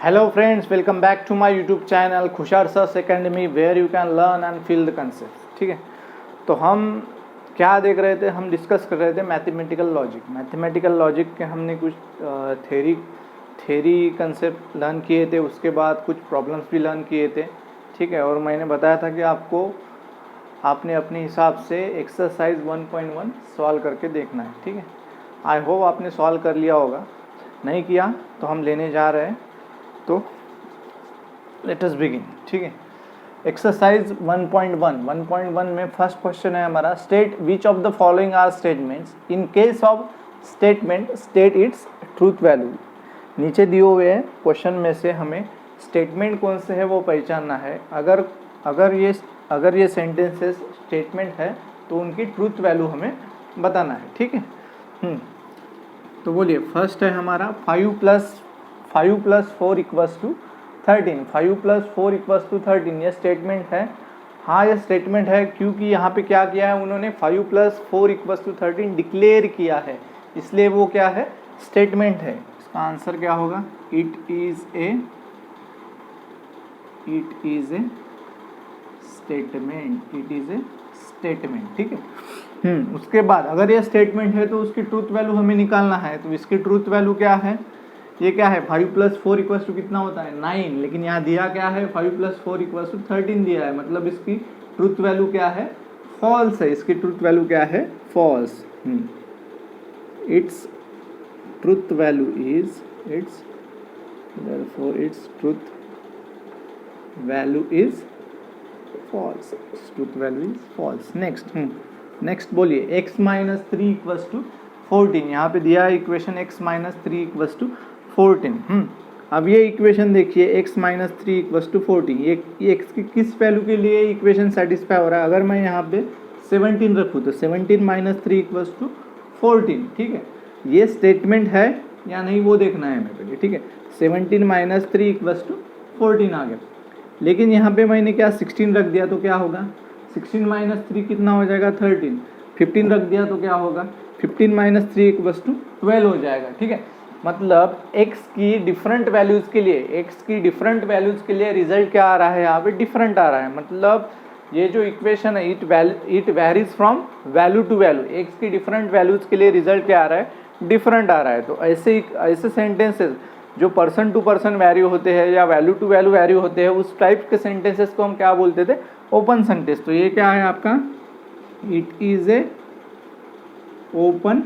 Hello friends, welcome back to my YouTube channel Khushar search Academy where you can learn and feel the concepts। ठीक है, तो हम क्या देख रहे थे, हम डिस्कस कर रहे थे मैथमेटिकल लॉजिक के हमने कुछ थेरी कंसेप्ट लर्न किए थे, उसके बाद कुछ प्रॉब्लम्स भी लर्न किए थे। ठीक है, और मैंने बताया था कि आपने अपने हिसाब से एक्सरसाइज 1.1 सॉल्व करके देखना है। ठीक है, आई होप आपने सॉल्व कर लिया होगा, नहीं किया तो हम लेने जा रहे हैं, तो लेट अस बिगिन। ठीक है, एक्सरसाइज 1.1 में फर्स्ट क्वेश्चन है हमारा, state which of the following are statements in case of statement state its truth value. नीचे दिए हुए क्वेश्चन में से हमें स्टेटमेंट कौन से है वो पहचानना है। अगर ये सेंटेंसेस स्टेटमेंट है तो उनकी ट्रूथ वैल्यू हमें बताना है। ठीक है, तो बोलिए, फर्स्ट है हमारा 5 + 4 = 13। 5 + 4 = 13, ये स्टेटमेंट है। हाँ, ये स्टेटमेंट है क्योंकि यहाँ पे क्या किया है उन्होंने, 5 + 4 = 13 डिक्लेयर किया है, इसलिए वो क्या है, स्टेटमेंट है। इसका आंसर क्या होगा, इट इज ए स्टेटमेंट। ठीक है, उसके बाद अगर ये स्टेटमेंट है तो उसकी ट्रूथ वैल्यू हमें निकालना है। तो इसकी ट्रूथ वैल्यू क्या है, ये क्या है, 5 + 4 = कितना होता है, 9। लेकिन यहाँ दिया क्या है, 5 + 4 = 13 दिया है, मतलब इसकी ट्रूथ वैल्यू क्या है, फॉल्स है। इसकी ट्रूथ वैल्यू क्या है, false. Its truth value is therefore its truth value is false। Truth value is false. Next बोलिए, x - 3 = 14। यहाँ पे दिया है इक्वेशन x - 3 = 14। अब ये इक्वेशन देखिए, x - 3 = 14, ये x की किस वैल्यू के लिए इक्वेशन सेटिस्फाई हो रहा है। अगर मैं यहाँ पे 17 रखूँ तो 17 - 3 = 14। ठीक है, ये स्टेटमेंट है या नहीं वो देखना है हमें पहले। ठीक है, 17 - 3 = 14 आ गया, लेकिन यहाँ पे मैंने क्या 16 रख दिया तो क्या होगा, 16 - 3 कितना हो जाएगा, 13। 15 रख दिया तो क्या होगा, 15 - 3 = 12 हो जाएगा। ठीक है, मतलब x की डिफरेंट वैल्यूज़ के लिए रिजल्ट क्या आ रहा है, यहाँ पे डिफरेंट आ रहा है। मतलब ये जो इक्वेशन है, it varies from value to value. x की डिफरेंट वैल्यूज़ के लिए रिजल्ट क्या आ रहा है, डिफरेंट आ रहा है। तो ऐसे सेंटेंसेस जो पर्सन टू पर्सन वैल्यू होते हैं या वैल्यू टू वैल्यू वैल्यू होते हैं, उस टाइप के सेंटेंसेस को हम क्या बोलते थे, ओपन सेंटेंस। तो ये क्या है आपका, it is A open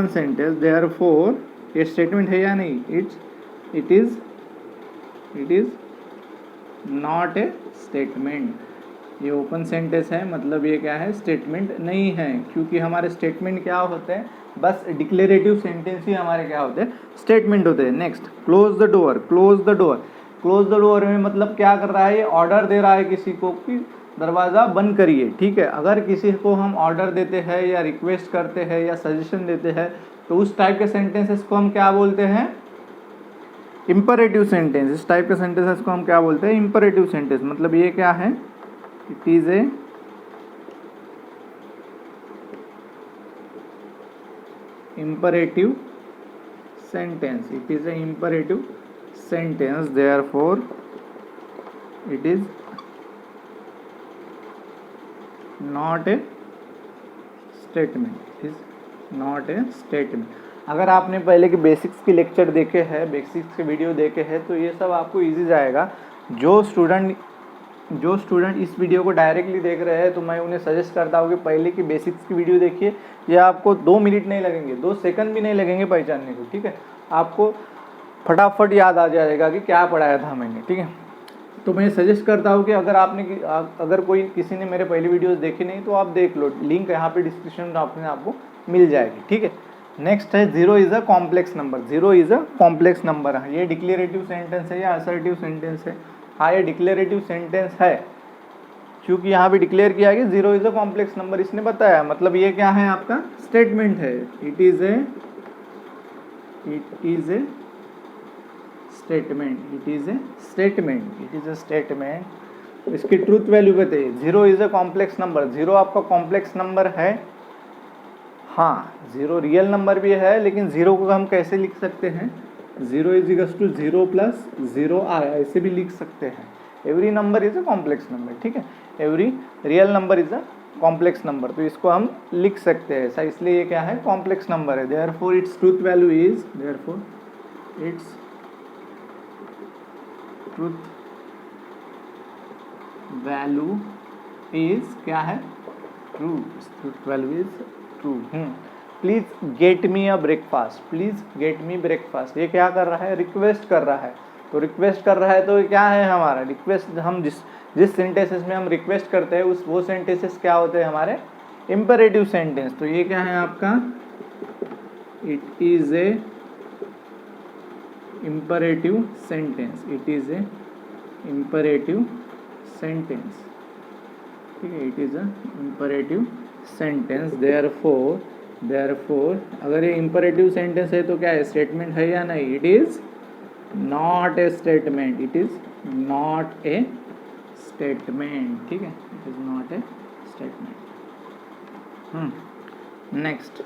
sentence. Therefore ये स्टेटमेंट है या नहीं, it is not a statement. ये ओपन सेंटेंस है, मतलब ये क्या है, स्टेटमेंट नहीं है। क्योंकि हमारे स्टेटमेंट क्या होते हैं, बस डिक्लेरेटिव सेंटेंस ही हमारे क्या होते हैं, स्टेटमेंट होते हैं। नेक्स्ट, क्लोज द डोर में मतलब क्या कर रहा है, ये ऑर्डर दे रहा है किसी को कि दरवाज़ा बंद करिए। ठीक है, अगर किसी को हम ऑर्डर देते हैं या रिक्वेस्ट करते हैं या सजेशन देते हैं तो उस टाइप के सेंटेंसेस को हम क्या बोलते हैं, इंपरेटिव सेंटेंस। इस टाइप के सेंटेंसेस को हम क्या बोलते हैं, इंपरेटिव सेंटेंस। मतलब ये क्या है, it is A imperative sentence, therefore it is not a statement। अगर आपने पहले के बेसिक्स के लेक्चर देखे हैं, बेसिक्स के वीडियो देखे हैं, तो ये सब आपको इजी जाएगा। जो स्टूडेंट इस वीडियो को डायरेक्टली देख रहे हैं तो मैं उन्हें सजेस्ट करता हूँ कि पहले की बेसिक्स की वीडियो देखिए। ये आपको 2 मिनट नहीं लगेंगे, 2 सेकंड भी नहीं लगेंगे पहचानने को। ठीक है, आपको फटाफट याद आ जाएगा कि क्या पढ़ाया था मैंने। ठीक है, तो मैं सजेस्ट करता हूँ कि अगर किसी ने मेरे पहले वीडियोस देखी नहीं तो आप देख लो, लिंक यहाँ पे डिस्क्रिप्शन में आपको मिल जाएगी। ठीक है, नेक्स्ट है, 0 इज़ अ कॉम्प्लेक्स नंबर। ये डिक्लेरेटिव सेंटेंस है या असर्टिव सेंटेंस है, हाँ ये डिक्लेरेटिव सेंटेंस है, क्योंकि यहाँ पे डिक्लेयर किया है कि 0 इज़ अ कॉम्प्लेक्स नंबर, इसने बताया। मतलब ये क्या है, आपका स्टेटमेंट है। It is a statement. इसकी ट्रूथ वैल्यू बताइए, 0 इज़ अ कॉम्प्लेक्स नंबर। 0 आपका कॉम्प्लेक्स नंबर है, हाँ 0 रियल नंबर भी है, लेकिन 0 को हम कैसे लिख सकते हैं, 0 is equals to 0 plus 0 i, ऐसे भी लिख सकते हैं। Every number is a complex number, ठीक है, every real number is a complex number, तो इसको हम लिख सकते हैं ऐसा, इसलिए ये क्या है, कॉम्प्लेक्स नंबर है। Therefore its truth value is, therefore its truth value is क्या है, true, truth value is true. Please get me a breakfast, please get me breakfast, ये क्या कर रहा है, रिक्वेस्ट कर रहा है, तो रिक्वेस्ट कर रहा है तो क्या है हमारा रिक्वेस्ट, हम जिस सेंटेंसेस में हम रिक्वेस्ट करते हैं उस वो सेंटेंसेस क्या होते हैं हमारे, इम्पेरेटिव सेंटेंस। तो ये क्या है आपका, it is A imperative sentence, it is A imperative sentence, ठीक है, it is a imperative sentence. Therefore अगर ये इम्पेरेटिव सेंटेंस है तो क्या है, स्टेटमेंट है या नहीं, it is not a statement, it is not a statement, ठीक है, it is not a statement. Next,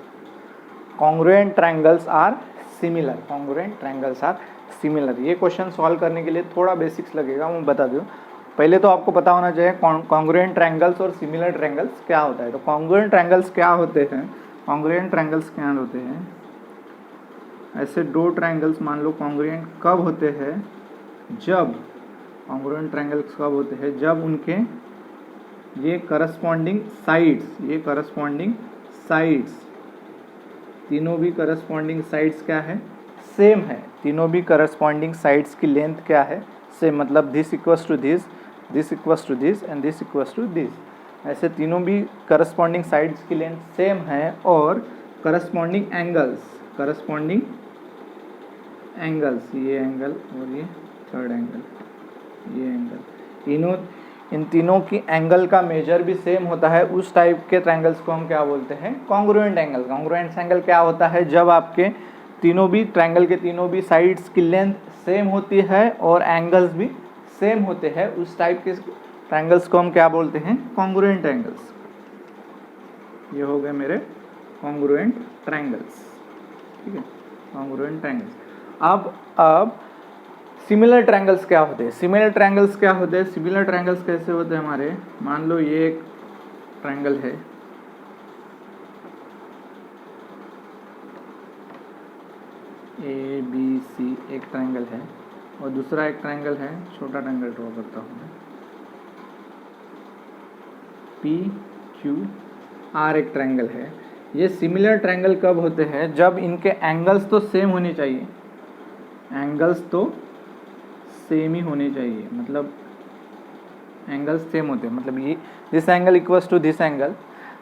congruent triangles are similar, congruent triangles are similar. ये क्वेश्चन सॉल्व करने के लिए थोड़ा बेसिक्स लगेगा, मैं बता दूँ। पहले तो आपको पता होना चाहिए कॉन्ग्रुएंट ट्रायंगल्स और सिमिलर ट्रायंगल्स क्या होता है। तो कॉन्ग्रुएंट ट्रायंगल्स क्या होते हैं, कॉन्ग्रुएंट ट्रायंगल्स क्या होते हैं, ऐसे दो ट्रायंगल्स मान लो कॉन्ग्रुएंट कब होते हैं, जब कॉन्ग्रुएंट ट्रायंगल्स कब होते हैं, जब उनके ये करस्पॉन्डिंग साइड्स, तीनों भी करस्पॉन्डिंग साइड्स क्या है, सेम है, तीनों भी करस्पॉन्डिंग साइड्स की लेंथ क्या है, सेम, मतलब this equals to this, this equals to this and this equals to this, ऐसे तीनों भी करस्पॉन्डिंग साइड्स की लेंथ सेम है, और करस्पॉन्डिंग एंगल्स, ये एंगल और ये थर्ड एंगल, ये एंगल, इन तीनों की एंगल का मेजर भी सेम होता है, उस टाइप के ट्रायंगल्स को हम क्या बोलते हैं, कॉन्ग्रुएंट एंगल। कॉन्ग्रुएंट एंगल क्या होता है, जब आपके तीनों भी ट्रायंगल के तीनों भी साइड्स की लेंथ सेम होती है और एंगल्स भी सेम होते हैं, उस टाइप के ट्रायंगल्स को हम क्या बोलते हैं, कॉन्ग्रुएंट एंगल्स। ये हो गए मेरे कॉन्ग्रुएंट ट्रायंगल्स, ठीक है, कॉन्ग्रुएंट ट्रायंगल्स। अब सिमिलर ट्रायंगल्स क्या होते हैं, सिमिलर ट्रायंगल्स क्या होते हैं, सिमिलर ट्रायंगल्स कैसे होते हैं हमारे, मान लो ये एक ट्रायंगल है, ABC एक ट्रायंगल है, और दूसरा एक ट्रायंगल है, छोटा ट्रायंगल ड्रॉ करता हूँ मैं, PQR एक ट्रायंगल है। ये सिमिलर ट्रायंगल कब होते हैं, जब इनके एंगल्स तो सेम होने चाहिए, एंगल्स तो सेम ही होने चाहिए, मतलब एंगल्स सेम होते हैं, मतलब ये this angle equals to this angle,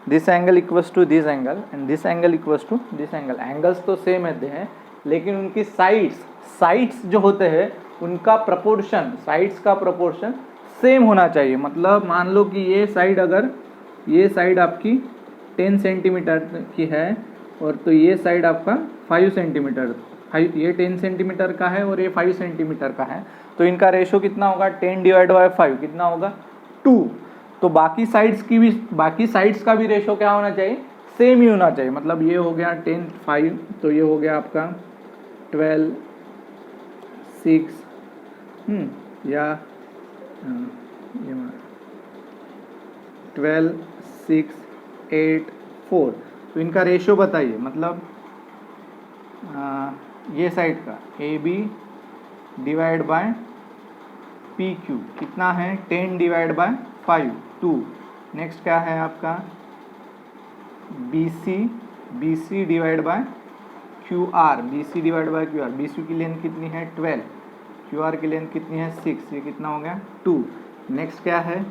this angle equals to this angle and this angle equals to this angle, angles तो सेम होते हैं, लेकिन उनकी साइड्स जो होते हैं उनका प्रपोर्शन, साइड्स का प्रपोर्शन सेम होना चाहिए। मतलब मान लो कि ये साइड, अगर ये साइड आपकी 10 सेंटीमीटर की है और तो ये साइड आपका 5 सेंटीमीटर, ये 10 सेंटीमीटर का है और ये 5 सेंटीमीटर का है, तो इनका रेशो कितना होगा, 10/5 कितना होगा, 2। तो बाकी साइड्स का भी रेशो क्या होना चाहिए, सेम ही होना चाहिए। मतलब ये हो गया 10, 5, तो ये हो गया आपका 12, 6, या ये 12, 6, 8, 4, तो इनका रेशो बताइए। मतलब ये साइड का AB डिवाइड बाय PQ कितना है, 10/5, 2। नेक्स्ट क्या है आपका BC divide by QR, BC divide by QR, BC की लेंथ कितनी है 12, QR की लेंथ कितनी है 6, ये कितना हो गया 2। नेक्स्ट क्या है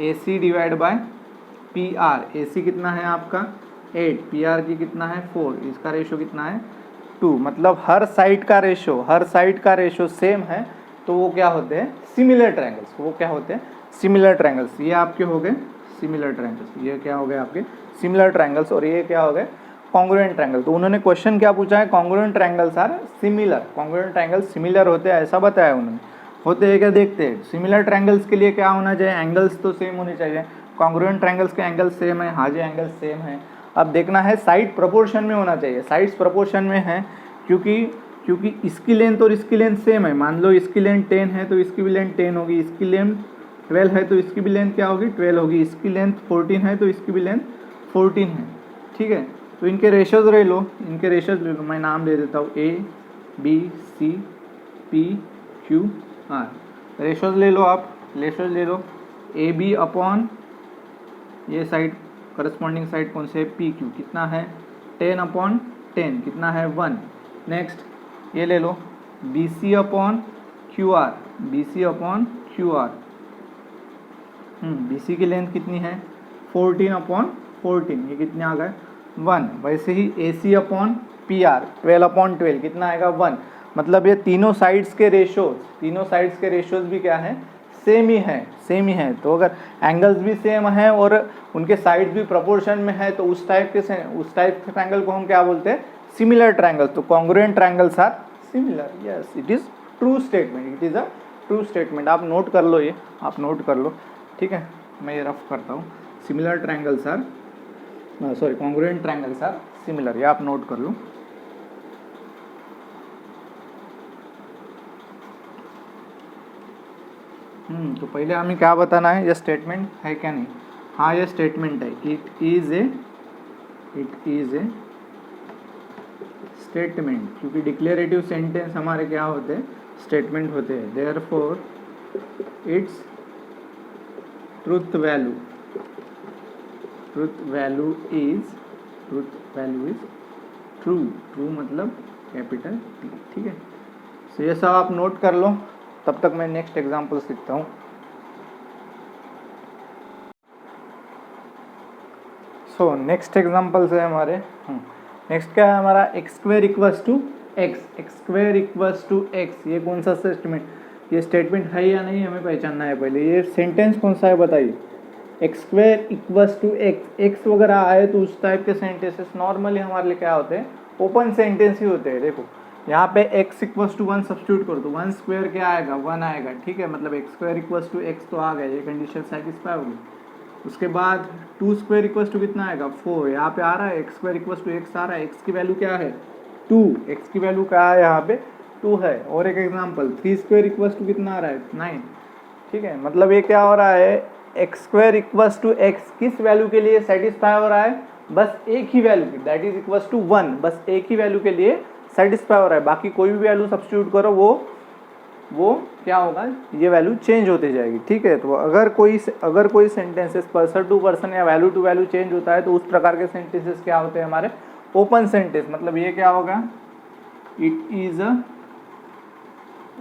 AC divide by PR, AC कितना है आपका 8, PR की कितना है 4, इसका रेशो कितना है 2। मतलब हर साइड का रेशो सेम है, तो वो क्या होते हैं, सिमिलर ट्रायंगल्स। वो क्या होते हैं, सिमिलर ट्रायंगल्स। ये आपके हो गए सिमिलर ट्रायंगल्स, ये क्या हो गए आपके सिमिलर ट्रायंगल्स, और ये क्या हो गए कॉन्ग्रुएंट ट्रायंगल। तो उन्होंने क्वेश्चन क्या पूछा है, congruent triangles are similar, congruent triangles similar होते हैं ऐसा बताया उन्होंने। होते हैं क्या, देखते हैं। सिमिलर ट्रायंगल्स के लिए क्या होना चाहिए, एंगल्स तो सेम होने चाहिए। कॉन्ग्रुएंट ट्रायंगल्स के एंगल सेम है, हाँ जी एंगल सेम है। अब देखना है साइड प्रोपोर्शन में होना चाहिए, साइड्स प्रोपोर्शन में है, क्योंकि क्योंकि इसकी लेंथ और इसकी लेंथ सेम है। मान लो इसकी लेंथ 10 है तो इसकी भी लेंथ 10 होगी, इसकी लेंथ 12 है तो इसकी भी लेंथ क्या होगी 12 होगी, इसकी लेंथ 14 है तो इसकी भी लेंथ 14 है। ठीक है, तो इनके रेशोज ले लो, इनके रेशोज ले लो। मैं नाम दे देता हूँ ABCPQR। रेशोज ले लो आप, रेशोज ले लो। AB अपॉन ये साइड करस्पॉन्डिंग साइड कौन से है PQ, कितना है 10 अपॉन 10, कितना है 1। नेक्स्ट ये ले लो BC upon QR, BC upon QR। BC की लेंथ कितनी है 14 अपॉन 14, ये कितने आ गए 1। वैसे ही AC अपॉन PR 12 अपॉन 12, कितना आएगा 1। मतलब ये तीनों साइड्स के रेशोज भी क्या है सेम ही है। तो अगर एंगल्स भी सेम है और उनके साइड्स भी प्रोपोर्शन में है तो उस टाइप के ट्रायंगल को हम क्या बोलते हैं सिमिलर ट्रायंगल। तो congruent triangles are similar. Yes, it is true statement, it is a true statement. आप नोट कर लो, ये आप नोट कर लो। ठीक है, मैं ये रफ करता हूँ। Similar triangles are congruent triangles are similar, ये आप नोट कर लो। तो पहले हमें क्या बताना है, ये स्टेटमेंट है क्या नहीं। हाँ ये स्टेटमेंट है, इट इज ए स्टेटमेंट, क्योंकि डिक्लेरेटिव सेंटेंस हमारे क्या होते हैं स्टेटमेंट होते हैं। Therefore its truth value is true मतलब कैपिटल T। ठीक है, तो ये सब आप नोट कर लो, तब तक मैं नेक्स्ट एग्जांपल सीखता हूँ। सो नेक्स्ट एग्जांपल है हमारे, नेक्स्ट क्या है हमारा x square equals to x. ये कौन सा स्टेटमेंट, ये स्टेटमेंट है या नहीं हमें पहचानना है पहले। ये सेंटेंस कौन सा है बताइए। X square equals to x वगैरह आए तो उस टाइप के सेंटेंसेस नॉर्मली हमारे लिए क्या होते हैं ओपन सेंटेंस ही होते हैं। देखो यहाँ पे x इक्वल्स टू 1 सब्स्टिट्यूट करो तो 1 स्क्वायर क्या आएगा 1 आएगा। ठीक है, मतलब x square equals to x तो आ गया, ये कंडीशन सेटिस्फाई होगी। उसके बाद 2 स्क्वायर इक्वल्स टू कितना आएगा 4, यहाँ पे आ रहा है x square equals to x आ रहा है, एक्स की वैल्यू क्या है 2, एक्स की वैल्यू क्या है यहाँ पे 2 है। और एक एग्जाम्पल 3 स्क्वायर इक्वल्स टू कितना आ रहा है 9। ठीक है, मतलब ये क्या हो रहा है x square equals to x किस वैल्यू के लिए सेटिस्फाई हो रहा है, बस एक ही वैल्यू की, दैट इज इक्वल्स टू 1, बस एक ही वैल्यू के लिए सेटिस्फाई हो रहा है। बाकी कोई भी वैल्यू सब्स्टिट्यूट करो वो क्या होगा, ये वैल्यू चेंज होती जाएगी। ठीक है, तो अगर कोई सेंटेंसेस पर्सन टू पर्सन या वैल्यू टू वैल्यू चेंज होता है तो उस प्रकार के सेंटेंसेस क्या होते हैं हमारे ओपन सेंटेंस। मतलब ये क्या होगा, it is a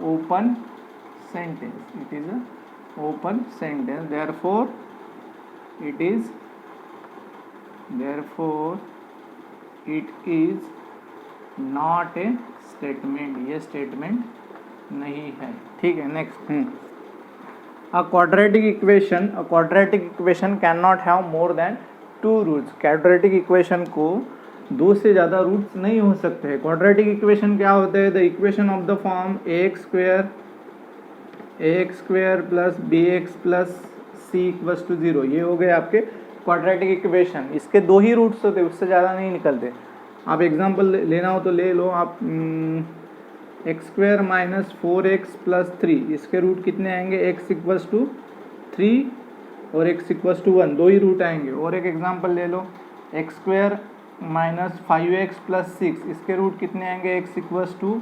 open sentence, it is a open sentence, therefore it is not a statement, ये स्टेटमेंट नहीं है। ठीक है, next a quadratic equation can not have more than 2 roots. Quadratic equation को 2 से ज़्यादा रूट्स नहीं हो सकते हैं। क्वाड्रेटिक इक्वेशन क्या होते हैं, the equation of the form ax square plus bx plus c equals to 0, ये हो गए आपके क्वाड्रेटिक इक्वेशन। इसके 2 ही रूट्स होते हैं, उससे ज़्यादा नहीं निकलते। आप एग्जांपल लेना हो तो ले लो आप, x square minus 4x plus 3, इसके रूट कितने आएंगे x इक्वल्स टू 3 और x इक्वल्स टू 1, 2 ही रूट आएंगे। और एक एग्जांपल ले लो x square minus 5x plus 6, इसके रूट कितने आएंगे x इक्वल्स टू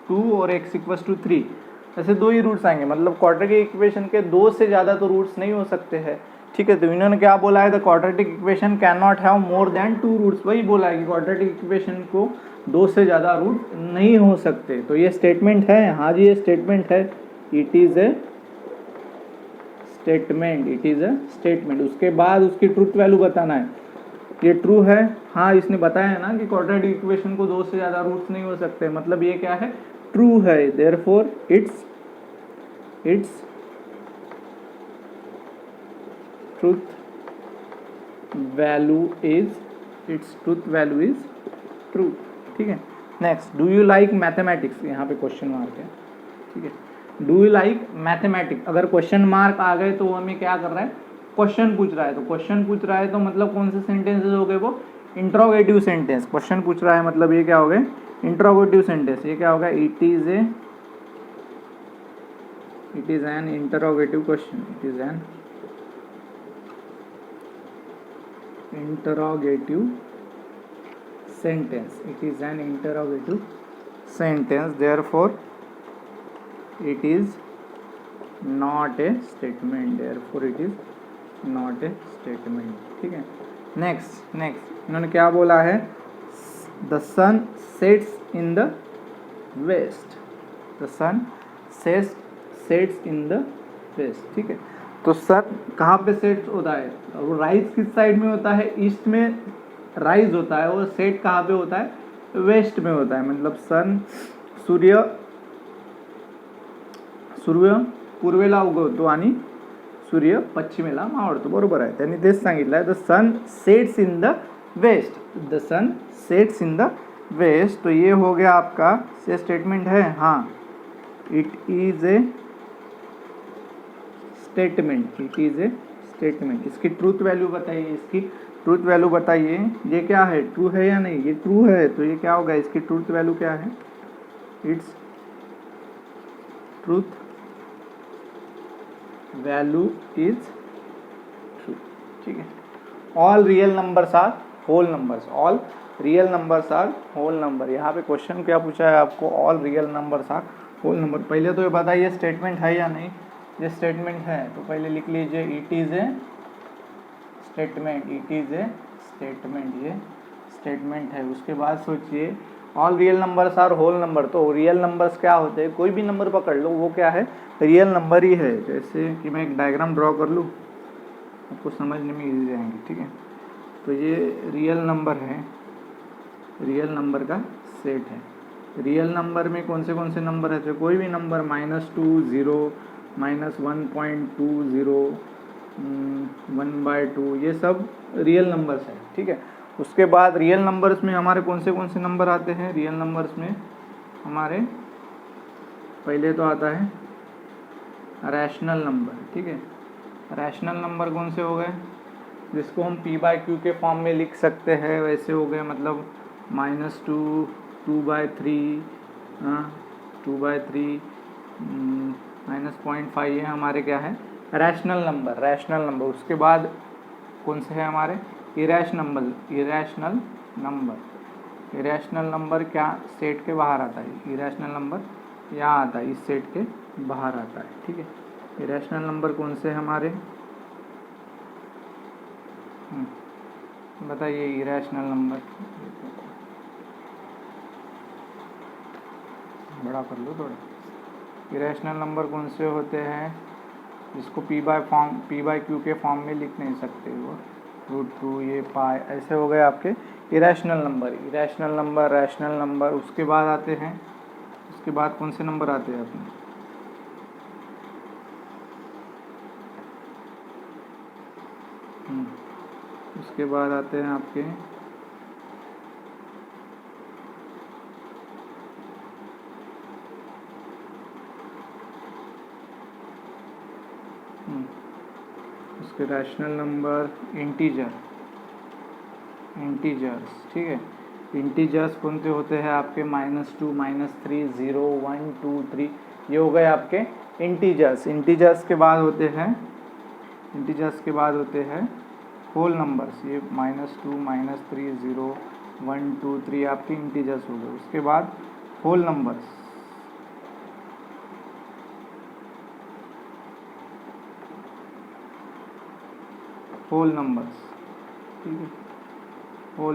2 और x इक्वल्स टू 3, ऐसे 2 ही रूट्स आएंगे। मतलब क्वाड्रेटिक इक्वेशन के 2 से ज़्यादा तो रूट्स नहीं हो सकते हैं। ठीक है, तो इन्होंने क्या बोला है, the quadratic equation can not have more than 2 roots. वही बोला है कि क्वाड्रेटिक इक्वेशन को 2 से ज़्यादा रूट नहीं हो सकते। तो ये स्टेटमेंट है, हाँ जी ये स्टेटमेंट है, इट इज़ ए स्टेटमेंट। उसके बाद उसकी ट्रूथ वैल्यू बताना है, ये ट्रू है, हाँ इसने बताया है ना कि क्वाड्रेटिक इक्वेशन को 2 से ज़्यादा रूट्स नहीं हो सकते, मतलब ये क्या है ट्रू है। Therefore its truth value is true. ठीक है, next do you like mathematics, यहाँ पे क्वेश्चन मार्क है। ठीक है, डू यू लाइक मैथमेटिक्स, अगर क्वेश्चन मार्क आ गए तो हमें क्या कर रहा है क्वेश्चन पूछ रहा है, तो क्वेश्चन पूछ रहा है तो मतलब कौन से सेंटेंसेस हो गए वो इंट्रोगेटिव सेंटेंस, क्वेश्चन पूछ रहा है मतलब ये क्या हो गए, इंट्रोगेटिव सेंटेंस। ये क्या होगा, it is an interrogative question, it is an interrogative sentence, it is an interrogative sentence, therefore it is not a statement, therefore it is not a statement। ठीक है, नेक्स्ट इन्होंने क्या बोला है, the sun sets in the west, the sun sets in the west. ठीक है, तो सन कहाँ पे सेट्स होता है, वो राइज किस साइड में होता है, ईस्ट में राइज होता है, और सेट कहाँ पे होता है, वेस्ट में होता है। मतलब सन सूर्य पूर्वेला उगवतो आणि सूर्य पश्चिमेला मावळतो, बरोबर आहे, त्यांनी तेच सांगितलं आहे, the sun sets in the west, the sun sets in the west. तो ये हो गया आपका, ये स्टेटमेंट है, हाँ it is a statement, it is a statement. इसकी ट्रूथ वैल्यू बताइए, इसकी ट्रूथ वैल्यू बताइए, ये क्या है, ट्रू है या नहीं, ये ट्रू है, तो ये क्या होगा, इसकी ट्रूथ वैल्यू क्या है, its truth value is true. ठीक है, all real numbers are whole numbers, all real numbers are whole number. यहाँ पे क्वेश्चन क्या पूछा है आपको, all real numbers are whole number. पहले तो ये बताइए स्टेटमेंट है या नहीं, ये स्टेटमेंट है, तो पहले लिख लीजिए it is a statement, it is a statement, ये स्टेटमेंट है। उसके बाद सोचिए all real numbers are whole number, तो रियल नंबर्स क्या होते हैं, कोई भी नंबर पकड़ लो वो क्या है, रियल नंबर ही है। जैसे कि मैं एक डायग्राम ड्रॉ कर लूँ, आपको समझने में इजी जाएंगे। ठीक है, तो ये रियल नंबर है, रियल नंबर का सेट है। रियल नंबर में कौन से नंबर रहते हैं, कोई भी नंबर, -2, 0, -1.20, 1/2, ये सब रियल नंबर्स हैं। ठीक है, उसके बाद रियल नंबर्स में हमारे कौन से नंबर आते हैं, रियल नंबर्स में हमारे पहले तो आता है रैशनल नंबर। ठीक है, रैशनल नंबर कौन से हो गए, जिसको हम p/q के फॉर्म में लिख सकते हैं, वैसे हो गए, मतलब -2, 2/3, 2/3, -0.5, ये हमारे क्या है, रैशनल नंबर। उसके बाद कौन से है हमारे, इरेशनल नंबर क्या सेट के बाहर आता है, इरेशनल नंबर यहाँ आता है, इस सेट के बाहर आता है। ठीक है, इरेशनल नंबर कौन से हमारे, बताइए इरेशनल नंबर, बड़ा कर लो थोड़ा। इरेशनल नंबर कौन से होते हैं, जिसको p/q के फॉर्म में लिख नहीं सकते, वो √2, ये पाई, ऐसे हो गए आपके इरेशनल नंबर, रैशनल नंबर। उसके बाद आते हैं, उसके बाद कौन से नंबर आते हैं अपने, उसके बाद आते हैं आपके उसके रैशनल नंबर इंटीजर्स। ठीक है, इंटीजर्स कौन से होते हैं आपके, -2, -3, 0, 1, 2, 3, ये हो गए आपके इंटीजर्स। इंटीजर्स के बाद होते हैं होल नंबर्स, ये -2, -3, 0, 1, 2, 3 आपके इंटीजर्स हो गए। उसके बाद होल नंबर्स, ठीक है, होल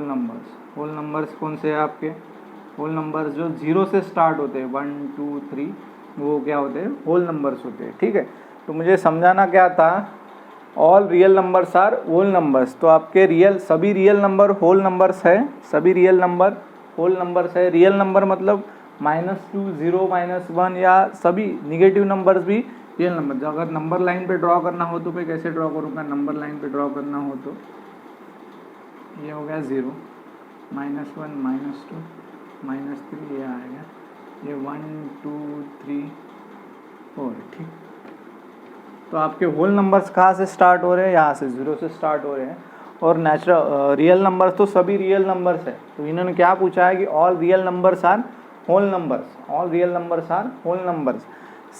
नंबर्स कौन से हैं आपके, होल नंबर्स जो 0 से स्टार्ट होते हैं, 1, 2, 3, वो क्या होते हैं, होल नंबर्स होते हैं। ठीक है, तो मुझे समझाना क्या था, all real numbers are whole numbers, तो आपके सभी रियल नंबर होल नंबर्स है, सभी रियल नंबर होल नंबर्स है। रियल नंबर मतलब -2, 0, -1, या सभी निगेटिव नंबर्स भी रियल नंबर। अगर नंबर लाइन पे ड्रॉ करना हो तो मैं कैसे ड्रॉ करूँगा, नंबर लाइन पे ड्रॉ करना हो तो ये हो गया 0, -1, -2, -3, ये आएगा, ये 1, 2, 3, 4। ठीक, तो आपके होल नंबर्स कहाँ से स्टार्ट हो रहे हैं, यहाँ से 0 से स्टार्ट हो रहे हैं। और नेचुरल रियल नंबर्स तो सभी रियल नंबर्स है। तो इन्होंने क्या पूछा है कि all real numbers are whole numbers, all real numbers are whole numbers.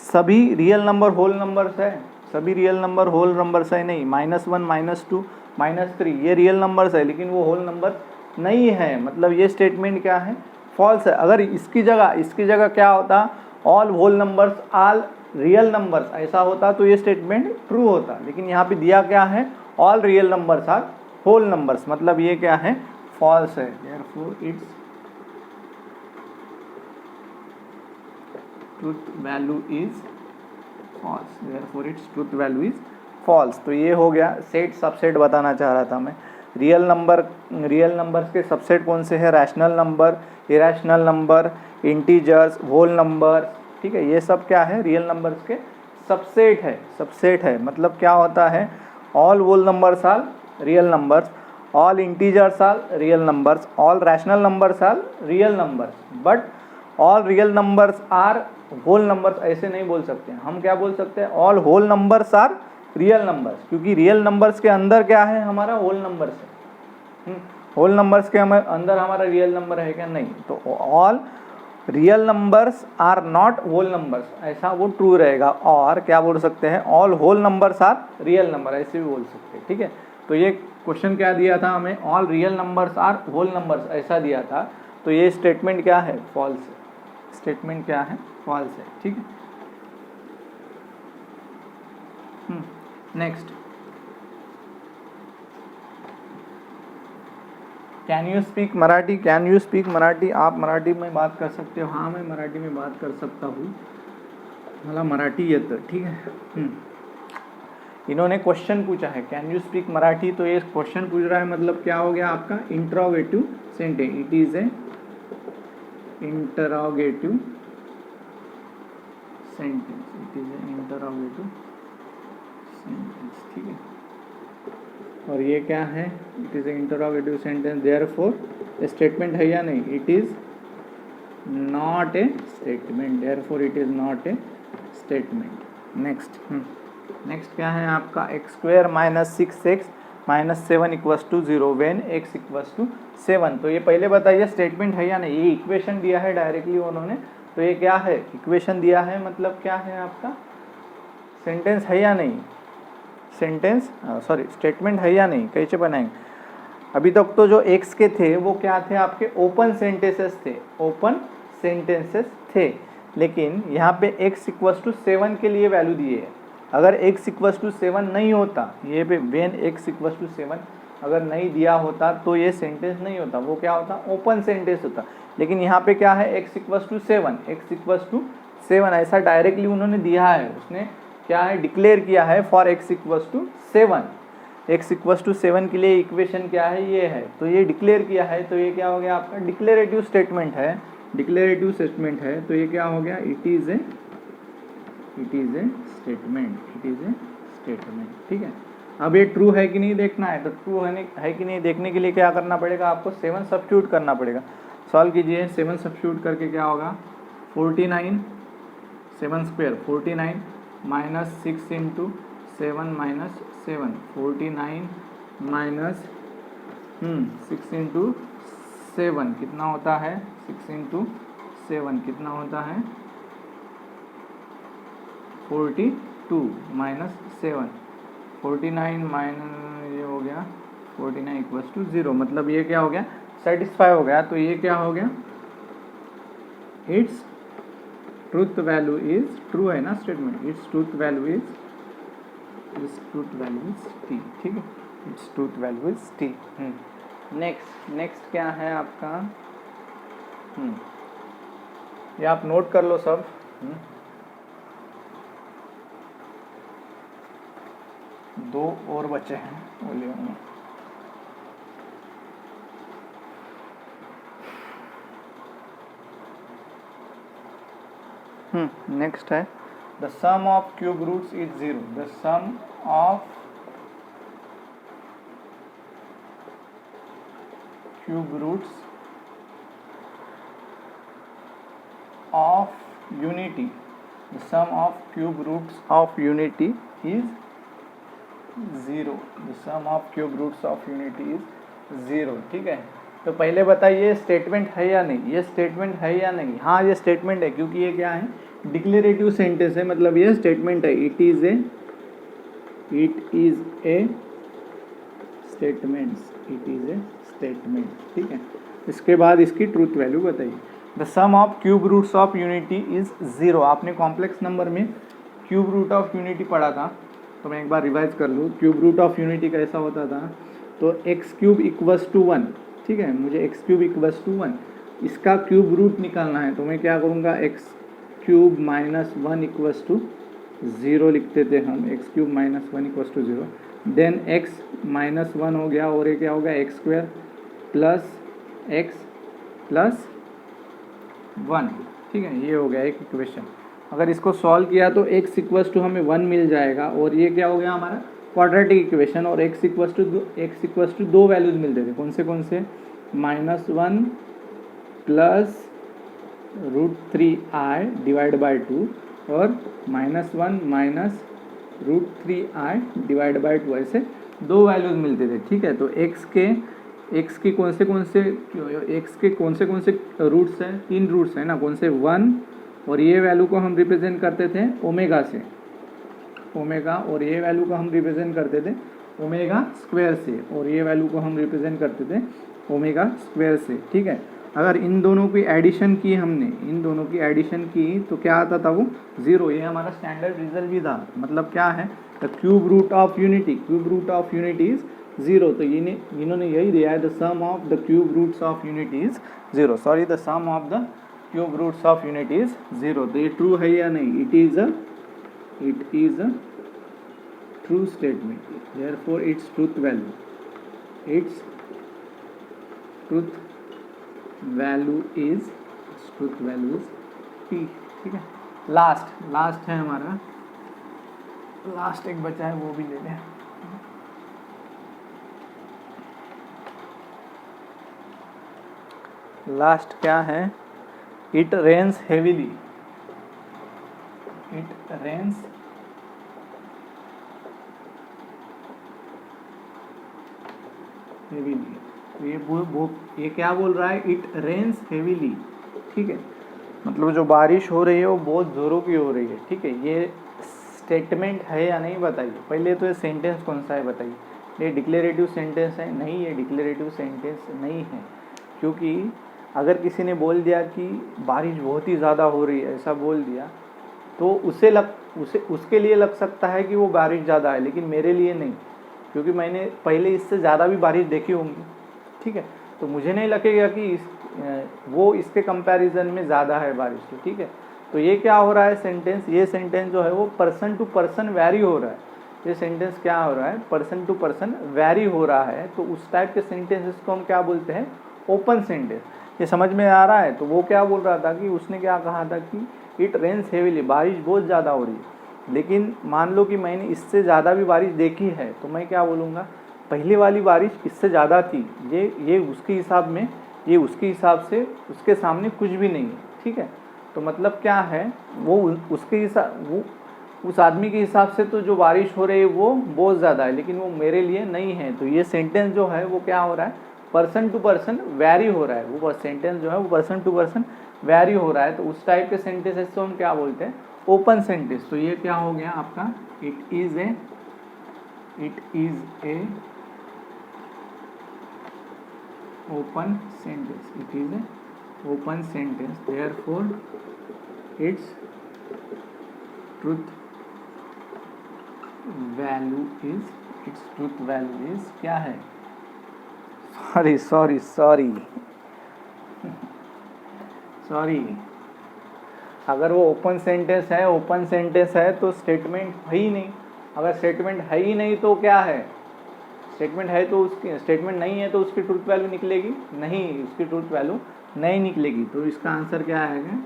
सभी रियल नंबर होल नंबर्स है, सभी रियल नंबर होल नंबर्स है नहीं। -1 -2 -3 ये रियल नंबर्स है लेकिन वो होल नंबर नहीं है, मतलब ये स्टेटमेंट क्या है, फॉल्स है। अगर इसकी जगह क्या होता, ऑल होल नंबर्स आल रियल नंबर्स ऐसा होता तो ये स्टेटमेंट ट्रू होता, लेकिन यहाँ पे दिया क्या है, all real numbers are whole numbers, मतलब ये क्या है, फॉल्स है। Therefore its truth value is false, therefore its truth value is false. तो ये हो गया सेट सबसेट बताना चाह रहा था मैं। रियल नंबर्स के सबसेट कौन से हैं, rational number, irrational number, integers, whole number, ठीक है, ये सब क्या है, रियल नंबर्स के सबसेट है। मतलब क्या होता है, all whole numbers are real numbers, all integers are real numbers, all rational numbers are real numbers, but all real numbers are whole numbers ऐसे नहीं बोल सकते। हम क्या बोल सकते हैं, all whole numbers are real numbers, क्योंकि रियल नंबर्स के अंदर क्या है, हमारा होल नंबर्स है। होल नंबर्स के अंदर हमारा रियल नंबर है क्या, नहीं। तो all real numbers are not whole numbers, ऐसा वो ट्रू रहेगा। और क्या बोल सकते हैं, all whole numbers are real number, ऐसे भी बोल सकते हैं, ठीक है। तो ये क्वेश्चन क्या दिया था हमें, all real numbers are whole numbers ऐसा दिया था। तो ये स्टेटमेंट क्या है, फॉल्स है, स्टेटमेंट क्या है, फॉल्स है, ठीक है। Next, can you speak Marathi, can you speak Marathi, आप मराठी में बात कर सकते हो। हाँ मैं मराठी में बात कर सकता हूँ, मला मराठी येतं, ठीक है। इन्होंने क्वेश्चन पूछा है कैन यू स्पीक मराठी, तो ये क्वेश्चन पूछ रहा है, मतलब क्या हो गया आपका, interrogative sentence, it is A interrogative sentence, it is A interrogative sentence, ठीक है। और ये क्या है, it is A interrogative sentence, therefore statement है या नहीं, it is not a statement, therefore it is not a statement. Next क्या है आपका, x² - 6x - 7 = 0 व्हेन x = 7। तो ये पहले बताइए स्टेटमेंट है या नहीं, ये इक्वेशन दिया है डायरेक्टली उन्होंने, तो ये क्या है, इक्वेशन दिया है, मतलब क्या है आपका, सेंटेंस है या नहीं, स्टेटमेंट है या नहीं, कैसे बनाएंगे। अभी तक तो जो x के थे वो क्या थे, आपके ओपन सेंटेंसेस थे, लेकिन यहाँ पे x = 7 के लिए वैल्यू दिए है। अगर x = 7 नहीं होता, ये पे व्हेन x = 7 अगर नहीं दिया होता तो ये सेंटेंस नहीं होता, वो क्या होता, ओपन सेंटेंस होता। लेकिन यहाँ पे क्या है, x = 7 ऐसा डायरेक्टली उन्होंने दिया है, उसने क्या है, डिक्लेयर किया है फॉर x = 7, x = 7 के लिए इक्वेशन क्या है, ये है, तो ये डिक्लेयर किया है, तो ये क्या हो गया आपका, डिक्लेरेटिव स्टेटमेंट है, तो ये क्या हो गया, इट इज ए स्टेटमेंट, ठीक है। अब ये ट्रू है कि नहीं देखना है, तो ट्रू है कि नहीं देखने के लिए क्या करना पड़ेगा, आपको 7 सब्स्टिट्यूट करना पड़ेगा। सॉल्व कीजिए, 7 सब्स्टिट्यूट करके क्या होगा, 49 7² 49 -6 × 7 - 7 49 -6 × 7 कितना होता है, 6 × 7 कितना होता है, 42 -7 49 ये हो गया 49 = 0, मतलब ये क्या हो गया, सेटिस्फाई हो गया। तो ये क्या हो गया, it's truth value is true है ना statement, it's truth value is t, ठीक है, its truth value is t। Next क्या है आपका, ये आप नोट कर लो सब। दो और बचे हैं, वो ले आऊंगा। नेक्स्ट है, the sum of cube roots is 0, the sum of cube roots of unity, the sum of cube roots of unity is 0, the sum of cube roots of unity is 0। ठीक है, तो पहले बताइए स्टेटमेंट है या नहीं, ये स्टेटमेंट है या नहीं। हाँ ये स्टेटमेंट है, क्योंकि ये क्या है, डिक्लेरेटिव सेंटेंस है, मतलब ये स्टेटमेंट है। It is a statements, it is a statement. ठीक है, इसके बाद इसकी ट्रूथ वैल्यू बताइए। The sum of cube roots of unity is 0। आपने कॉम्प्लेक्स नंबर में क्यूब रूट ऑफ यूनिटी पढ़ा था, तो मैं एक बार रिवाइज कर लूँ। क्यूब रूट ऑफ यूनिटी कैसा होता था, तो एक्स क्यूब इक्वल्स टू 1। ठीक है, मुझे एक्स क्यूब इक्वल्स टू 1 इसका क्यूब रूट निकालना है, तो मैं क्या करूँगा, x cube minus 1 equals to 0 लिखते थे हम, x cube minus 1 equals to 0। Then x minus 1 हो गया, और ये क्या होगा, x square plus x plus 1। ठीक है, ये हो गया एक इक्वेशन। अगर इसको सॉल्व किया तो x इक्वल्स टू हमें 1 मिल जाएगा, और ये क्या हो गया हमारा क्वाड्रेटिक इक्वेशन। और x इक्वल्स टू 2 वैल्यूज मिलते थे, कौन से -1 प्लस √3i डिवाइड बाई 2 और -1 माइनस √3i डिवाइड बाई 2, ऐसे 2 वैल्यूज मिलते थे। ठीक है, तो x के कौन से रूट्स हैं, 3 रूट्स हैं ना, कौन से 1, और ये वैल्यू को हम रिप्रेजेंट करते थे ओमेगा से, ओमेगा, और ये वैल्यू को हम रिप्रेजेंट करते थे ओमेगा स्क्वायर से, और ये वैल्यू को हम रिप्रेजेंट करते थे ओमेगा स्क्वायर से। ठीक है, अगर इन दोनों की एडिशन की हमने, इन दोनों की एडिशन की तो क्या आता था, वो 0। ये हमारा स्टैंडर्ड रिजल्ट भी था। मतलब क्या है, the cube root of unity is 0। तो इन्होंने यही दिया है, the sum of the cube roots of unity is 0। Sorry, the sum of the cube roots of unity is 0। तो ये ट्रू है या नहीं, it is a true statement, therefore its truth value is p। ठीक है, last है हमारा, last एक बचा है, वो भी ले लें। लास्ट क्या है, इट रेन्स हेवीली, ये क्या बोल रहा है, इट रेन्स हेवीली। ठीक है, मतलब जो बारिश हो रही है वो बहुत ज़ोरों की हो रही है। ठीक है, ये स्टेटमेंट है या नहीं बताइए। पहले तो ये सेंटेंस कौन सा है बताइए, ये डिक्लेरेटिव सेंटेंस है? नहीं, ये डिक्लेरेटिव सेंटेंस नहीं है, क्योंकि अगर किसी ने बोल दिया कि बारिश बहुत ही ज़्यादा हो रही है, ऐसा बोल दिया, तो उसके लिए लग सकता है कि वो बारिश ज़्यादा है, लेकिन मेरे लिए नहीं, क्योंकि मैंने पहले इससे ज़्यादा भी बारिश देखी होंगी। ठीक है, तो मुझे नहीं लगेगा कि वो इसके कंपैरिजन में ज़्यादा है बारिश। तो ठीक है, तो ये क्या हो रहा है सेंटेंस, ये सेंटेंस जो है वो पर्सन टू पर्सन वैरी हो रहा है। ये सेंटेंस क्या हो रहा है, पर्सन टू पर्सन वैरी हो रहा है। तो उस टाइप के सेंटेंसेस को हम क्या बोलते हैं, ओपन सेंटेंस। ये समझ में आ रहा है? तो वो क्या बोल रहा था कि उसने क्या कहा था कि इट रेन्स हेवीली, बारिश बहुत ज़्यादा हो रही है। लेकिन मान लो कि मैंने इससे ज़्यादा भी बारिश देखी है, तो मैं क्या बोलूँगा, पहले वाली बारिश इससे ज़्यादा थी, ये उसके हिसाब में, ये उसके हिसाब से उसके सामने कुछ भी नहीं है। ठीक है, तो मतलब क्या है, वो उसके हिसाब, वो उस आदमी के हिसाब से तो जो बारिश हो रही है वो बहुत ज़्यादा है, लेकिन वो मेरे लिए नहीं है। तो ये सेंटेंस जो है वो क्या हो रहा है, पर्सन टू पर्सन वैरी हो रहा है। वो सेंटेंस जो है वो पर्सन टू पर्सन वैरी हो रहा है। तो उस टाइप के सेंटेंसेस को हम क्या बोलते हैं, ओपन सेंटेंस। तो ये क्या हो गया आपका, it is A open sentence, it is A open sentence, therefore its truth value is क्या है, सॉरी अगर वो ओपन सेंटेंस है तो स्टेटमेंट है ही नहीं। अगर स्टेटमेंट है ही नहीं तो क्या है, स्टेटमेंट है तो उसकी, स्टेटमेंट नहीं है तो उसकी ट्रूथ वैल्यू निकलेगी नहीं, उसकी ट्रूथ वैल्यू नहीं निकलेगी। तो इसका आंसर क्या आएगा,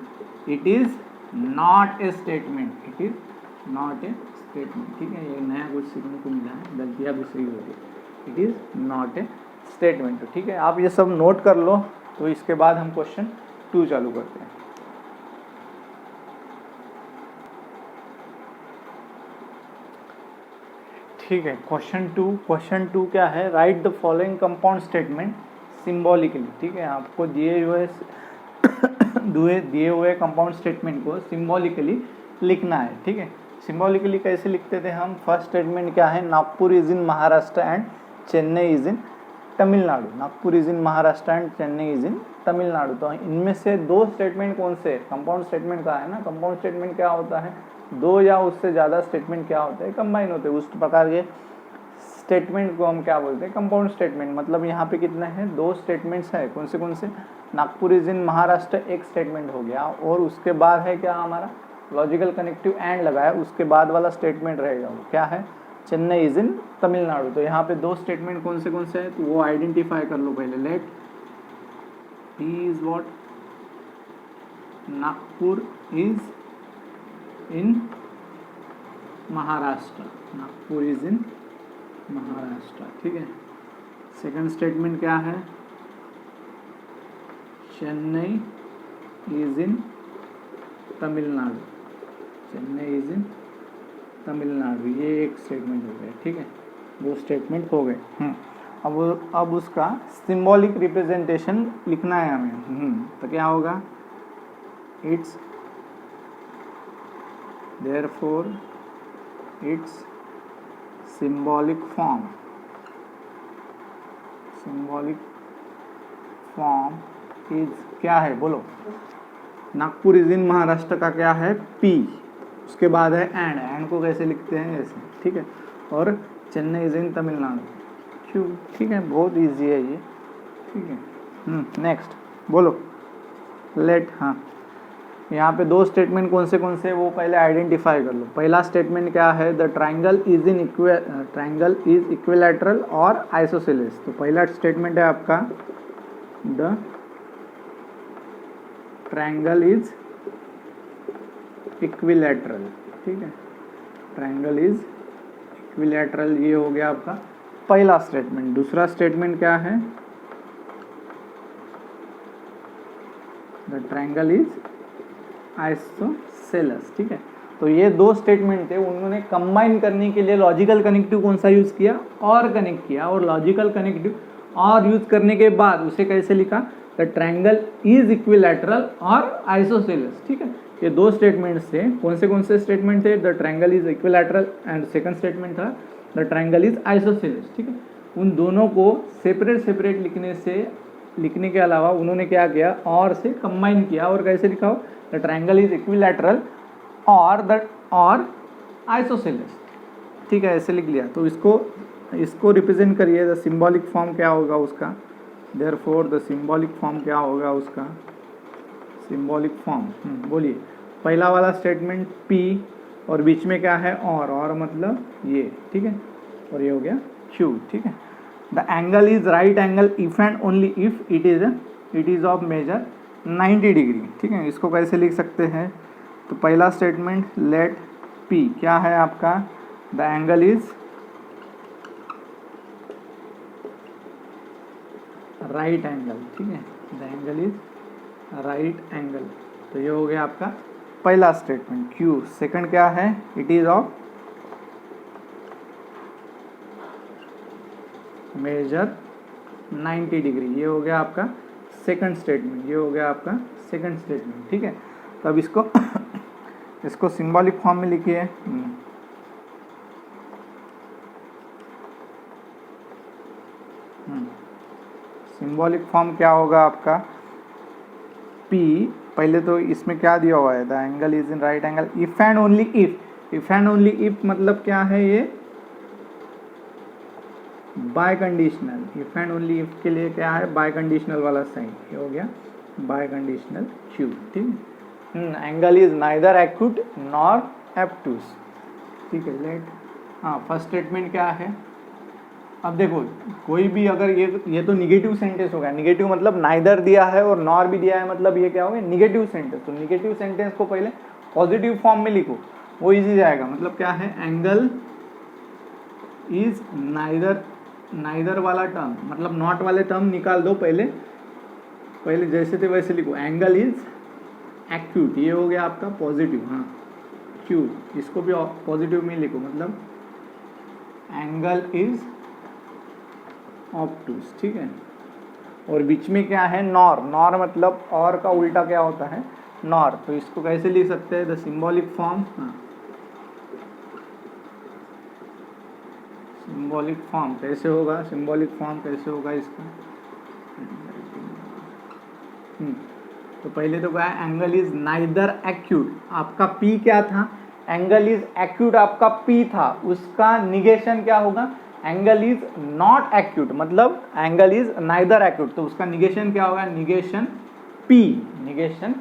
it is not a statement, it is not a statement. ठीक है, ये नया कुछ सीखने को मिला है, गलतियाँ भी सही होगी। It is not a statement. तो ठीक है, आप ये सब नोट कर लो। तो इसके बाद हम क्वेश्चन 2 चालू करते हैं। ठीक है। क्वेश्चन 2 क्या है, right the following compound statement symbolically. ठीक है, आपको दिए हुए कंपाउंड स्टेटमेंट को सिम्बॉलिकली लिखना है। ठीक है, सिम्बॉलिकली कैसे लिखते थे हम, फर्स्ट स्टेटमेंट क्या है, Nagpur is in Maharashtra and Chennai is in Tamil Nadu. Nagpur is in Maharashtra and Chennai is in Tamil Nadu. तो इनमें से दो स्टेटमेंट कौन से, कंपाउंड स्टेटमेंट का है ना, कंपाउंड स्टेटमेंट क्या होता है, दो या उससे ज़्यादा स्टेटमेंट क्या होते हैं, कंबाइन होते हैं। उस प्रकार के स्टेटमेंट को हम क्या बोलते हैं, कंपाउंड स्टेटमेंट। मतलब यहाँ पे कितने हैं, दो स्टेटमेंट्स है। कौन से, नागपुर इज इन महाराष्ट्र एक स्टेटमेंट हो गया, और उसके बाद है क्या हमारा लॉजिकल कनेक्टिव एंड लगाया, उसके बाद वाला स्टेटमेंट रहेगा वो क्या है, चेन्नई इज इन तमिलनाडु। तो यहाँ पे दो स्टेटमेंट कौन से है, तो वो आइडेंटिफाई कर लो पहले। Let he is what, Nagpur is in Maharashtra, Nagpur is in Maharashtra. ठीक है, सेकंड स्टेटमेंट क्या है, Chennai is in Tamil Nadu, Chennai is in Tamil Nadu. ये एक स्टेटमेंट हो गया। ठीक है, दो स्टेटमेंट हो गए। अब उसका सिंबॉलिक रिप्रेजेंटेशन लिखना है हमें। तो क्या होगा, it's therefore its symbolic form is क्या है, बोलो। नागपुर इज इन महाराष्ट्र का क्या है, P, उसके बाद है एंड को कैसे लिखते हैं, ऐसे। ठीक है, और चेन्नई इज इन तमिलनाडु, क्यों। ठीक है, बहुत इजी है ये। ठीक है, नेक्स्ट बोलो। लेट, हाँ, यहाँ पे दो स्टेटमेंट कौन से वो पहले आइडेंटिफाई कर लो। पहला स्टेटमेंट क्या है, द ट्राइंगल इज इक्विलैटरल और आइसोसेलेस। तो पहला स्टेटमेंट है आपका, द ट्राइंगल इज इक्विलैटरल। ठीक है, ट्राइंगल इज इक्विलैटरल, ये हो गया आपका पहला स्टेटमेंट। दूसरा स्टेटमेंट क्या है, द ट्राइंगल इज आइसोसेलेस। ठीक है, तो ये दो स्टेटमेंट थे, उन्होंने कंबाइन करने के लिए लॉजिकल कनेक्टिव कौन सा यूज किया, और कनेक्ट किया, और लॉजिकल कनेक्टिव और यूज करने के बाद उसे कैसे लिखा, द ट्राइंगल इज इक्विलैटरल और आइसोसेलेस। ठीक है, ये दो स्टेटमेंट्स थे। कौन से स्टेटमेंट थे, the triangle is equilateral and second statement था द ट्राइंगल इज आइसोसेलेस। ठीक है, उन दोनों को सेपरेट लिखने के अलावा उन्होंने क्या किया, और से कंबाइन किया, और कैसे लिखा हो, द ट्राइंगल इज इक्विलैटरल और आइसोसेलेस। ठीक है, ऐसे लिख लिया। तो इसको रिप्रेजेंट करिए, द सिंबॉलिक फॉर्म क्या होगा उसका, देयरफॉर द सिंबॉलिक फॉर्म क्या होगा उसका, सिंबॉलिक फॉर्म बोलिए। पहला वाला स्टेटमेंट P, और बीच में क्या है, और मतलब ये। ठीक है, और ये हो गया Q। ठीक है, the angle is right angle if and only if it is of measure 90 degree. ठीक है, इसको कैसे लिख सकते हैं, तो पहला स्टेटमेंट, लेट P क्या है आपका, the angle is right angle. ठीक है, the angle is right angle. तो ये हो गया आपका पहला स्टेटमेंट Q। सेकंड क्या है, it is of measure 90 degree. ये हो गया आपका सेकंड स्टेटमेंट, ये हो गया आपका सेकंड स्टेटमेंट। ठीक है, तो अब इसको सिंबॉलिक फॉर्म में लिखिए। सिंबॉलिक फॉर्म क्या होगा आपका, P, पहले तो इसमें क्या दिया हुआ है, the angle is in right angle if and only if मतलब क्या है, ये bye conditional. If and only if के लिए क्या है, बाय कंडीशनल वाला साइन, ये हो गया बाय कंडीशनल Q। ठीक है, angle is neither acute nor obtuse. ठीक है, लेट, हाँ, फर्स्ट स्टेटमेंट क्या है, अब देखो कोई भी अगर ये तो निगेटिव सेंटेंस होगा। निगेटिव मतलब नाइदर दिया है और नॉर भी दिया है, मतलब ये क्या होगा, निगेटिव सेंटेंस। तो निगेटिव सेंटेंस को पहले पॉजिटिव फॉर्म में लिखो, वो इजी जाएगा। मतलब क्या है, एंगल इज नाइदर वाला टर्म, मतलब नॉट वाले टर्म निकाल दो पहले जैसे थे वैसे लिखो। एंगल इज एक्यूट, ये हो गया आपका पॉजिटिव, हाँ, Q, इसको भी पॉजिटिव में लिखो, मतलब एंगल इज ऑब्टूस, ठीक है। और बीच में क्या है, नॉर, नॉर मतलब और का उल्टा क्या होता है, नॉर। तो इसको कैसे लिख सकते हैं, the symbolic form, symbolic form कैसे होगा, सिंबॉलिक फॉर्म कैसे होगा इसका, तो पहले तो क्या है, एंगल इज नाइदर एक्यूट, आपका P क्या था, एंगल इज एक्यूट आपका P था, उसका निगेशन क्या होगा, एंगल इज नॉट एक्यूट, मतलब एंगल इज नाइदर एक्यूट, तो उसका निगेशन क्या होगा, निगेशन P, निगेशन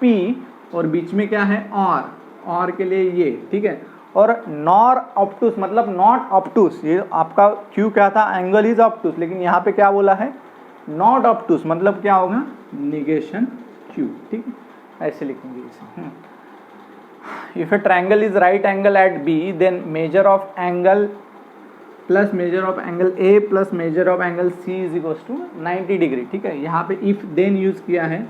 P। और बीच में क्या है, और के लिए ये, ठीक है। और नॉर ऑब्टूस मतलब नॉट ऑब्टूस, ये आपका Q क्या था, एंगल इज ऑब्टूस, लेकिन यहाँ पे क्या बोला है, नॉट ऑब्टूस, मतलब क्या होगा, निगेशन Q, ठीक है, ऐसे लिखेंगे इसे। If a triangle is right angle at B, then measure of angle plus measure of angle A plus measure of angle C is equal to 90 degree, ठीक है। यहाँ पे इफ देन यूज किया है,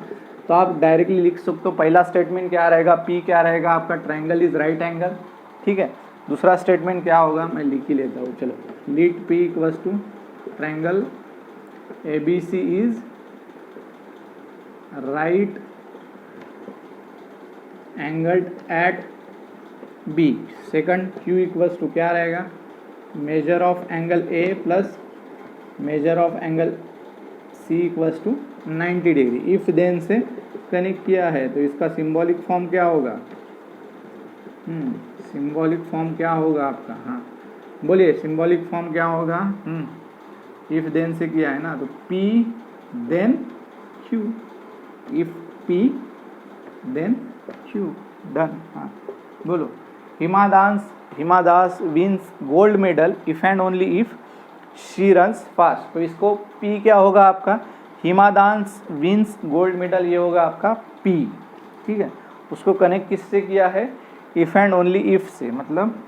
तो आप डायरेक्टली लिख सकते हो, पहला स्टेटमेंट क्या रहेगा, P क्या रहेगा आपका, ट्रायंगल इज राइट एंगल, ठीक है। दूसरा स्टेटमेंट क्या होगा, मैं लिख ही लेता हूँ, चलो, let P equals to triangle ABC is right angled at B। Second Q equals to क्या रहेगा, measure of angle A plus measure of angle C equals to 90 degree. If then से कनेक्ट किया है, तो इसका सिंबॉलिक फॉर्म क्या होगा, symbolic form क्या होगा आपका, हाँ बोलिए, सिंबॉलिक फॉर्म क्या होगा, इफ देन से किया है ना, तो P then Q, if P then Q, done. हाँ बोलो, Hima Das wins gold medal if and only if she runs fast. तो इसको P क्या होगा आपका, Hima Das wins gold medal, ये होगा आपका P, ठीक है। उसको कनेक्ट किससे किया है, इफ एंड ओनली इफ से, मतलब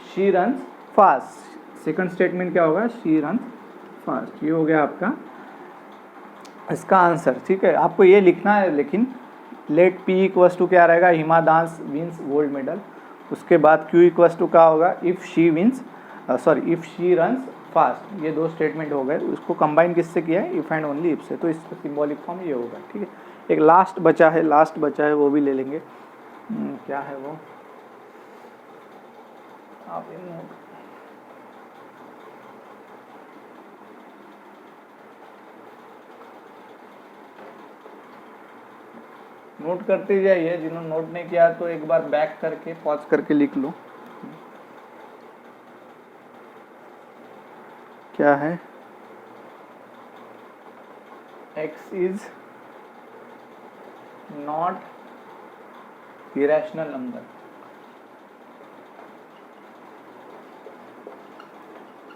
she runs fast. Second statement क्या होगा, शी रन्स फास्ट, ये हो गया आपका इसका आंसर, ठीक है। आपको ये लिखना है, लेकिन लेट P इक्वल्स टू क्या रहेगा, Hima Das wins gold medal, उसके बाद Q इक्वल्स टू क्या होगा, if she wins if she runs fast. ये दो स्टेटमेंट हो गए, उसको कंबाइन किससे किया है, इफ एंड ओनली इफ से, तो इसका सिंबॉलिक फॉर्म ये होगा, ठीक है। एक लास्ट बचा है, वो भी ले लेंगे, क्या है वो, आप नोट करते जाइए, जिन्होंने नोट नहीं किया तो एक बार बैक करके पॉज करके लिख लो। क्या है, x is not irrational number,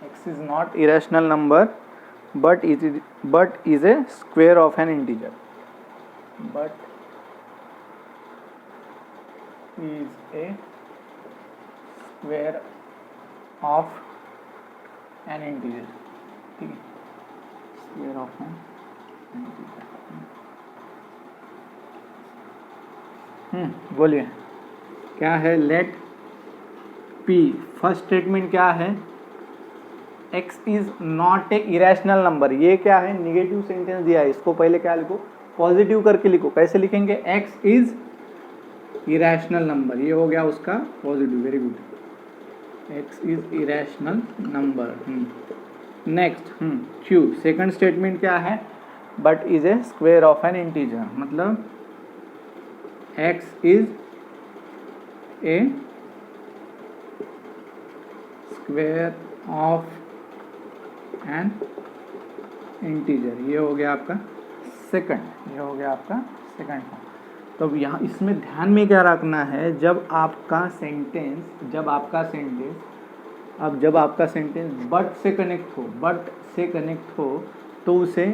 x is not irrational number but is a square of N integer, but is a square of an integer, ठीक है, square of an integer। बोलिए क्या है, लेट P, फर्स्ट स्टेटमेंट क्या है, x is not A irrational number, ये क्या है, निगेटिव सेंटेंस दिया है, इसको पहले क्या लिखो, पॉजिटिव करके लिखो, कैसे लिखेंगे, x इज इरेशनल नंबर, ये हो गया उसका positive, very good, x is irrational number. Next Q, second statement क्या है, but is a square of N integer, मतलब x is a square of N integer, ये हो गया आपका सेकंड, ये हो गया आपका सेकंड फॉर्म। तो अब यहाँ इसमें ध्यान में क्या रखना है, जब आपका सेंटेंस बट से कनेक्ट हो, तो उसे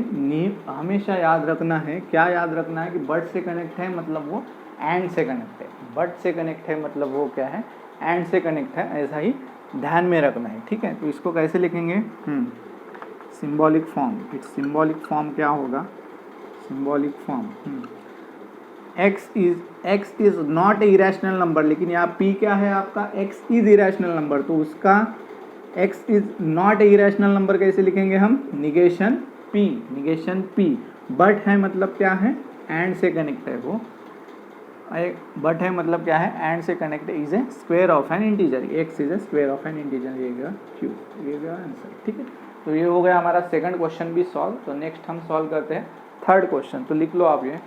हमेशा याद रखना है, क्या याद रखना है कि बट से कनेक्ट है मतलब वो एंड से कनेक्ट है, बट से कनेक्ट है मतलब वो क्या है, एंड से कनेक्ट है, ऐसा ही ध्यान में रखना है, ठीक है। तो इसको कैसे लिखेंगे, symbolic form, it's symbolic form क्या होगा, symbolic form x is not A irrational number, लेकिन यहाँ p क्या है आपका, x इज इरेशनल नंबर, तो उसका x is not A irrational number कैसे लिखेंगे हम, निगेशन p, बट है मतलब क्या है, एंड से कनेक्ट है वो, बट है मतलब क्या है, एंड से कनेक्ट है, is a square of N integer, x is a square of N integer, ये गया आंसर। ठीक है, तो ये हो गया हमारा सेकंड क्वेश्चन भी सॉल्व। तो नेक्स्ट हम सॉल्व करते हैं थर्ड क्वेश्चन, तो लिख लो आप ये।